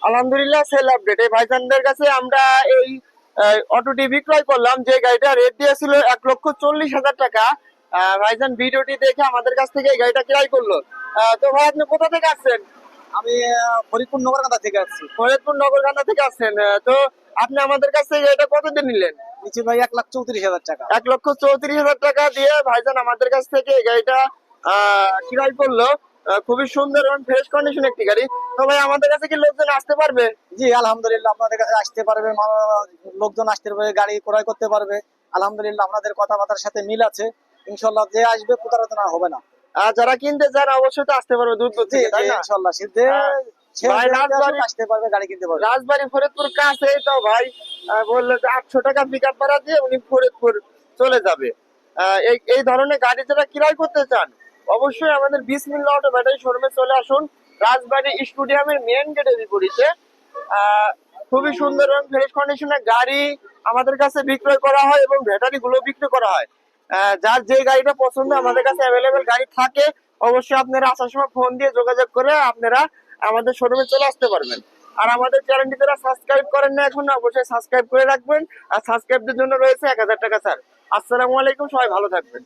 আলহামদুলিল্লাহ sell update. এই ভাইজানদের কাছে আমরা এই অটোটি বিক্রয় করলাম, যে গাড়িটা রেট দিয়েছিল 1,40,000 টাকা। ভাইজান ভিডিওটি দেখে আমাদের কাছ থেকে এই গাড়িটা ক্রয় করলো। তো ভাই আপনি কোথা থেকে আসছেন? আমি ফরিদপুর নগরকান্দা থেকে আসছি। ফরিদপুর নগরকান্দা থেকে আসছেন। তো আপনি আমাদের কাছ থেকে এটা কত দিয়ে নিলেন? নিচে ভাই 1,34,000 টাকা। 1,34,000 টাকা দিয়ে ভাইজান আমাদের কাছ থেকে এই গাড়িটা ক্রয় করলো। খুবই সুন্দর এবং ফ্রেশ কন্ডিশন একটি গাড়ি। তো ভাই আমাদের কাছে কি লোকজন আসতে পারবে? জি আলহামদুলিল্লাহ, আপনাদের কাছে আসতে পারবে, লোকজন আসতে পারবে, গাড়ি ক্রয় করতে পারবে। আলহামদুলিল্লাহ আপনাদের কথাবার্তার সাথে মিল আছে। ইনশাল্লাহ যে আসবে প্রতারণা হবে না। যারা কিনতে চান অবশ্যই তো আসতে পারবে দূর দূর থেকে, তাই না? ইনশাল্লাহ ভাই রাজবাড়ি আসতে পারবে, গাড়ি কিনতে পারবে। রাজবাড়ি ফরিদপুর কাছেই তো ভাই। বললো যে 800 টাকা পিকআপ ভাড়া দিয়ে উনি ফরিদপুর চলে যাবে। এই এই ধরনের গাড়ি যারা ক্রয় করতে চান অবশ্যই আমাদের বিসমিল্লাহ অটো ব্যাটারি শোরুমে চলে আসুন। রাজবাড়ি স্টেডিয়ামের মেন গেটের বিপরীতে। খুবই সুন্দর এবং ফ্রেশ কন্ডিশনের গাড়ি আমাদের কাছে বিক্রয় করা হয় এবং ব্যাটারি গুলো বিক্রি করা হয়। যার যে গাড়িটা পছন্দ আমাদের কাছে অ্যাভেলেবেল গাড়ি থাকে। অবশ্যই আপনারা আসার সময় ফোন দিয়ে যোগাযোগ করে আপনারা আমাদের শোরুমে চলে আসতে পারবেন। আর আমাদের চ্যানেলটি যারা সাবস্ক্রাইব করেন না এখন, অবশ্যই সাবস্ক্রাইব করে রাখবেন। আর সাবস্ক্রাইবদের জন্য রয়েছে 1,000 টাকা ছাড়। আসসালামু আলাইকুম, সবাই ভালো থাকবেন।